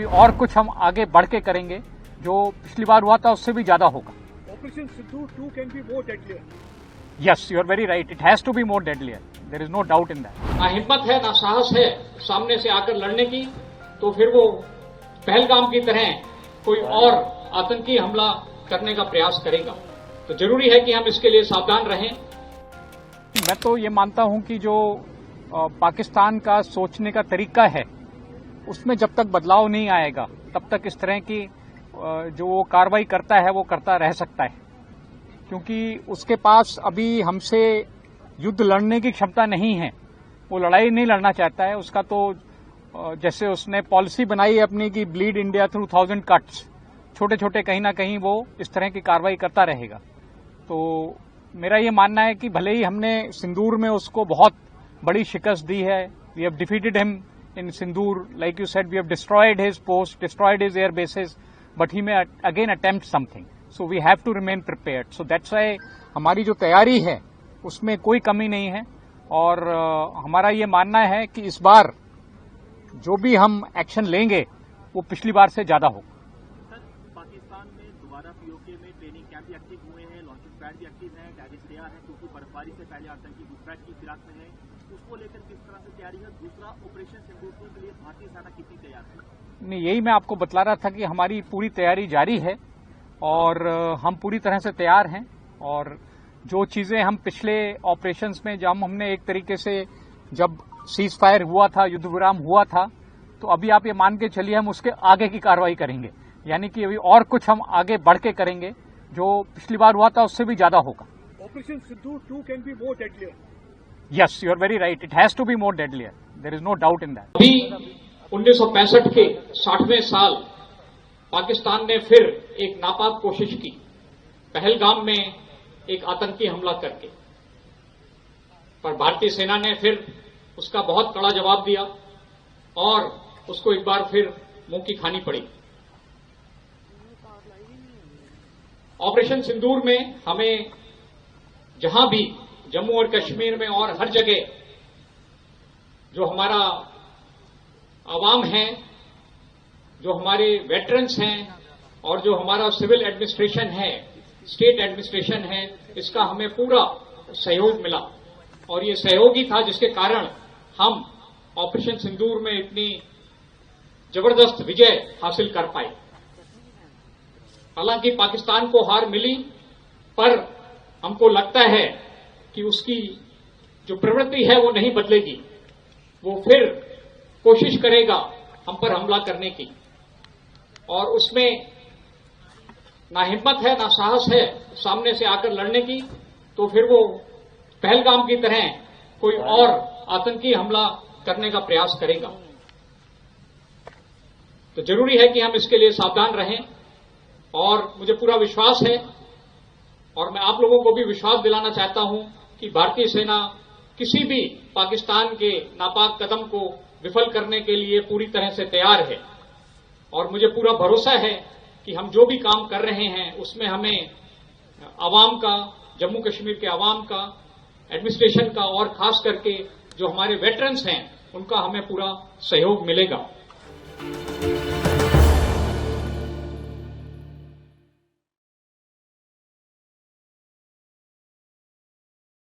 और कुछ हम आगे बढ़ के करेंगे, जो पिछली बार हुआ था उससे भी ज्यादा होगा। Operation Sindhu 2 can be more deadlier. Yes, you are very right. It has to be more deadlier. There is no doubt in that. ना हिम्मत है ना साहस है सामने से आकर लड़ने की, तो फिर वो पहलगाम की तरह कोई और आतंकी हमला करने का प्रयास करेगा। तो जरूरी है कि हम इसके लिए सावधान रहें। मैं तो ये मानता हूं कि जो पाकिस्तान का सोचने का तरीका है उसमें जब तक बदलाव नहीं आएगा तब तक इस तरह की जो वो कार्रवाई करता है वो करता रह सकता है, क्योंकि उसके पास अभी हमसे युद्ध लड़ने की क्षमता नहीं है। वो लड़ाई नहीं लड़ना चाहता है। उसका तो जैसे उसने पॉलिसी बनाई अपनी कि ब्लीड इंडिया थ्रू 1000 कट्स, छोटे छोटे कहीं ना कहीं वो इस तरह की कार्रवाई करता रहेगा। तो मेरा ये मानना है कि भले ही हमने सिंदूर में उसको बहुत बड़ी शिकस्त दी है, we have defeated him in Sindoor, like you said, we have destroyed his post, destroyed his air bases, but he may again attempt something, so we have to remain prepared. So that's why हमारी जो तैयारी है उसमें कोई कमी नहीं है, और हमारा ये मानना है कि इस बार जो भी हम एक्शन लेंगे वो पिछली बार से ज्यादा होगा। पाकिस्तान में दोबारा पीओके में ट्रेनिंग कैंप भी एक्टिव हुए हैं, लॉन्चिंग पैड भी एक्टिव है, गैरेज तैयार है, क्योंकि बर्फबारी से पहले आतंकी घुसपैठ की फिराक में है। उसको लेकर किस तरह से तैयारी है? दूसरा, ऑपरेशन सिंदूर के लिए भारतीय सेना कितनी तैयार है? नहीं, यही मैं आपको बतला रहा था कि हमारी पूरी तैयारी जारी है और हम पूरी तरह से तैयार हैं। और जो चीजें हम पिछले ऑपरेशंस में जब हमने एक तरीके से जब सीज फायर हुआ था, युद्ध विराम हुआ था, तो अभी आप ये मान के चलिए हम उसके आगे की कार्रवाई करेंगे, यानी कि अभी और कुछ हम आगे बढ़ के करेंगे, जो पिछली बार हुआ था उससे भी ज्यादा होगा। Operation Sindhu 2 can be more deadlier. Yes, you are very right. It has to be more deadlier. There is no doubt in that. अभी 1965 के 60वें साल पाकिस्तान ने फिर एक नापाक कोशिश की, पहलगाम में एक आतंकी हमला करके, पर भारतीय सेना ने फिर उसका बहुत कड़ा जवाब दिया और उसको एक बार फिर मुंह की खानी पड़ी। ऑपरेशन सिंदूर में हमें जहां भी जम्मू और कश्मीर में और हर जगह जो हमारा आवाम है, जो हमारे वेटरन्स हैं और जो हमारा सिविल एडमिनिस्ट्रेशन है, स्टेट एडमिनिस्ट्रेशन है, इसका हमें पूरा सहयोग मिला। और ये सहयोग ही था जिसके कारण हम ऑपरेशन सिंदूर में इतनी जबरदस्त विजय हासिल कर पाए। हालांकि पाकिस्तान को हार मिली, पर हमको लगता है कि उसकी जो प्रवृत्ति है वो नहीं बदलेगी। वो फिर कोशिश करेगा हम पर हमला करने की, और उसमें ना हिम्मत है ना साहस है सामने से आकर लड़ने की, तो फिर वो पहलगाम की तरह कोई और आतंकी हमला करने का प्रयास करेगा। तो जरूरी है कि हम इसके लिए सावधान रहें, और मुझे पूरा विश्वास है और मैं आप लोगों को भी विश्वास दिलाना चाहता हूं कि भारतीय सेना किसी भी पाकिस्तान के नापाक कदम को विफल करने के लिए पूरी तरह से तैयार है। और मुझे पूरा भरोसा है कि हम जो भी काम कर रहे हैं उसमें हमें आवाम का, जम्मू कश्मीर के आवाम का, एडमिनिस्ट्रेशन का और खास करके जो हमारे वेटरन्स हैं उनका हमें पूरा सहयोग मिलेगा।